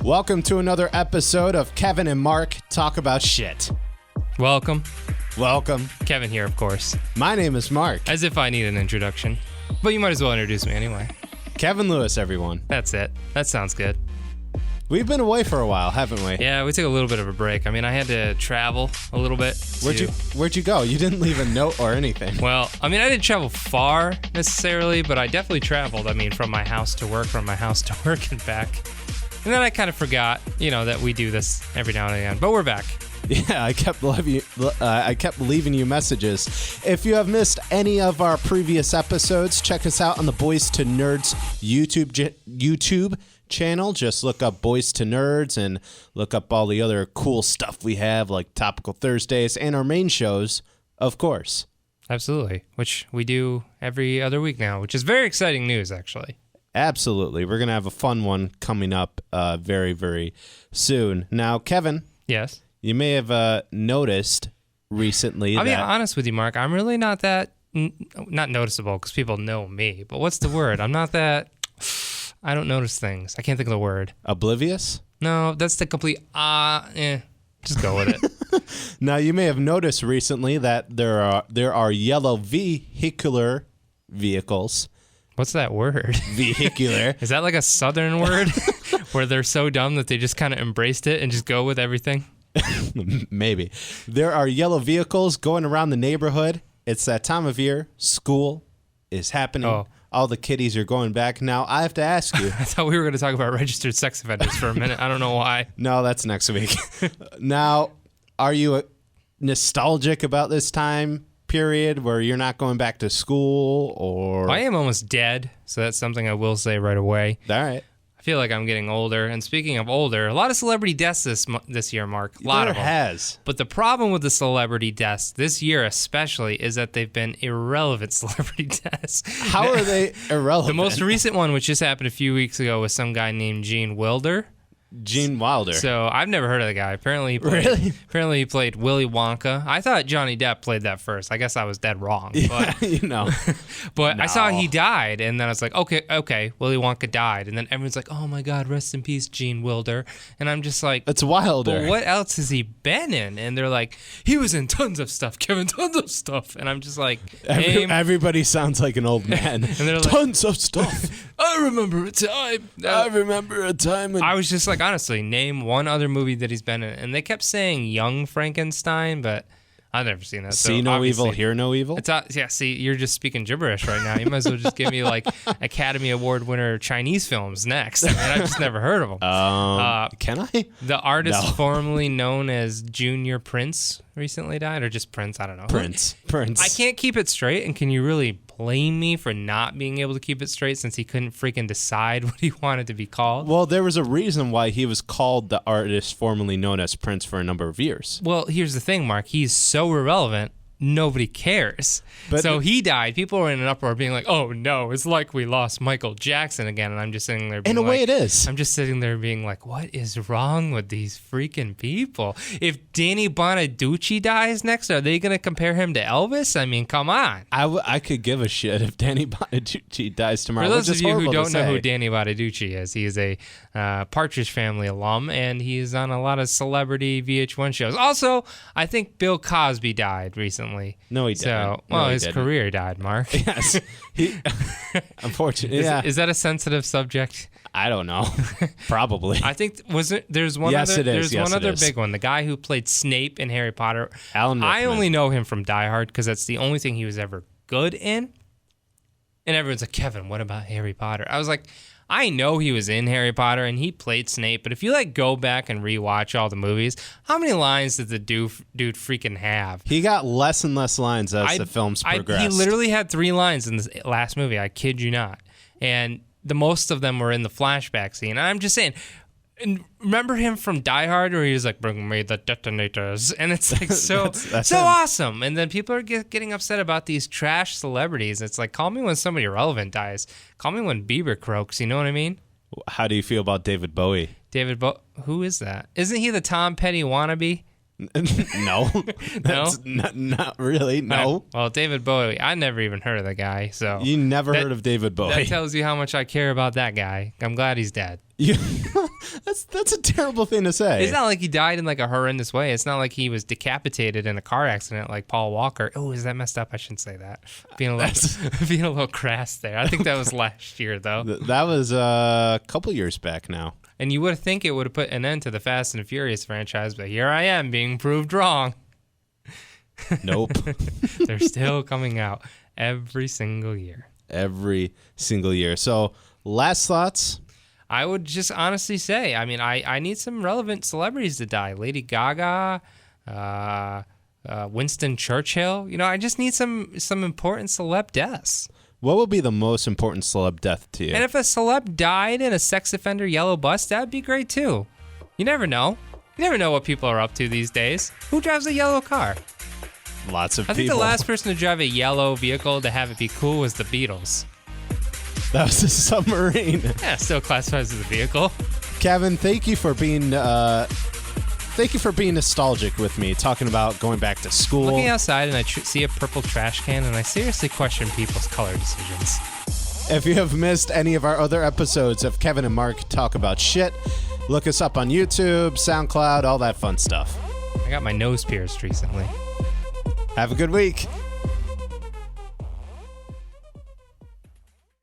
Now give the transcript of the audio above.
Welcome to another episode of Kevin and Mark Talk About Shit. Welcome. Kevin here, of course. My name is Mark. As if I need an introduction. But you might as well introduce me anyway. Kevin Lewis, everyone. That's it. That sounds good. We've been away for a while, haven't we? Yeah, we took a little bit of a break. I mean, I had to travel a little bit. Where'd you go? You didn't leave a note or anything. Well, I mean, I didn't travel far necessarily, but I definitely traveled. I mean, from my house to work, and back. And then I kind of forgot, that we do this every now and again. But we're back. Yeah, I kept leaving you messages. If you have missed any of our previous episodes, check us out on the Boys to Nerds YouTube channel. Just look up Boys to Nerds and look up all the other cool stuff we have, like Topical Thursdays and our main shows, of course. Absolutely, which we do every other week now, which is very exciting news, actually. Absolutely. We're going to have a fun one coming up very, very soon. Now, Kevin. Yes? You may have noticed recently I'll be honest with you, Mark. I'm really not that, not noticeable because people know me, but what's the word? I'm not that, I don't notice things. I can't think of the word. Oblivious? No, that's the complete, just go with it. Now, you may have noticed recently that there are yellow vehicular vehicles. What's that word? Vehicular. Is that like a southern word where they're so dumb that they just kind of embraced it and just go with everything? Maybe. There are yellow vehicles going around the neighborhood. It's that time of year. School is happening. Oh. All the kiddies are going back. Now, I have to ask you. I thought we were going to talk about registered sex offenders for a minute. I don't know why. No, that's next week. Now, are you nostalgic about this time period where you're not going back to school, or? I am almost dead, so that's something I will say right away. All right. I feel like I'm getting older, and speaking of older, a lot of celebrity deaths this year, Mark. A lot of them. Has. But the problem with the celebrity deaths this year especially is that they've been irrelevant celebrity deaths. How are they irrelevant? The most recent one, which just happened a few weeks ago, was some guy named Gene Wilder. Gene Wilder. So I've never heard of the guy. Apparently he played Willy Wonka. I thought Johnny Depp played that first. I guess I was dead wrong. But, but no. I saw he died, and then I was like, okay, Willy Wonka died. And then everyone's like, oh my God, rest in peace, Gene Wilder. And I'm just like, that's Wilder. But what else has he been in? And they're like, he was in tons of stuff, Kevin, tons of stuff. And I'm just like, everybody sounds like an old man. And they're like, tons of stuff. I remember a time. I was just like, honestly, name one other movie that he's been in. And they kept saying Young Frankenstein, but I've never seen that. See no evil, hear no evil? See, you're just speaking gibberish right now. You might as well just give me like Academy Award winner Chinese films next. I mean, I've just never heard of them. Can I? The artist formerly known as Junior Prince recently died, or just Prince, I don't know. Prince. I can't keep it straight, and can you really blame me for not being able to keep it straight since he couldn't freaking decide what he wanted to be called? Well, there was a reason why he was called the artist formerly known as Prince for a number of years. Well, here's the thing, Mark. He's so irrelevant, nobody cares. But so he died. People were in an uproar being like, oh no, it's like we lost Michael Jackson again. And I'm just sitting there being in a way it is. I'm just sitting there being like, what is wrong with these freaking people? If Danny Bonaducci dies next, are they going to compare him to Elvis? I mean, come on. I could give a shit if Danny Bonaducci dies tomorrow. For those of you who don't know who Danny Bonaducci is, he is a Partridge Family alum, and he's on a lot of celebrity VH1 shows. Also, I think Bill Cosby died recently. No, he didn't. His career died, Mark. Yes. Unfortunately. Is that a sensitive subject? I don't know. Probably. I think there's one yes, other it is. There's one other big one. The guy who played Snape in Harry Potter. Alan Rickman. I only know him from Die Hard because that's the only thing he was ever good in. And everyone's like, Kevin, what about Harry Potter? I was like, I know he was in Harry Potter and he played Snape, but if you go back and rewatch all the movies, how many lines did the dude freaking have? He got less and less lines as the films progressed. He literally had 3 lines in this last movie. I kid you not. And the most of them were in the flashback scene. And I'm just saying, and remember him from Die Hard where he was like, bring me the detonators. And it's like so awesome. And then people are getting upset about these trash celebrities. It's like, call me when somebody irrelevant dies. Call me when Bieber croaks. You know what I mean? How do you feel about David Bowie? Who is that? Isn't he the Tom Petty wannabe? No. That's not really. No. Well, David Bowie, I never even heard of the guy. So you never heard of David Bowie. That tells you how much I care about that guy. I'm glad he's dead. That's a terrible thing to say. It's not like he died in like a horrendous way. It's not like he was decapitated in a car accident like Paul Walker. Oh, is that messed up? I shouldn't say that. Being a little crass there. I think that was last year though. That was a couple years back now. And you would think it would have put an end to the Fast and Furious franchise, but here I am being proved wrong. Nope. They're still coming out every single year. Every single year. So, last thoughts? I would just honestly say, I mean, I need some relevant celebrities to die. Lady Gaga, Winston Churchill. You know, I just need some important celeb deaths. What would be the most important celeb death to you? And if a celeb died in a sex offender yellow bus, that'd be great too. You never know. You never know what people are up to these days. Who drives a yellow car? Lots of people. I think the last person to drive a yellow vehicle to have it be cool was the Beatles. That was a submarine. Yeah, still classifies as a vehicle. Kevin, thank you for being nostalgic with me, talking about going back to school. Looking outside and I see a purple trash can and I seriously question people's color decisions. If you have missed any of our other episodes of Kevin and Mark Talk About Shit, look us up on YouTube, SoundCloud, all that fun stuff. I got my nose pierced recently. Have a good week.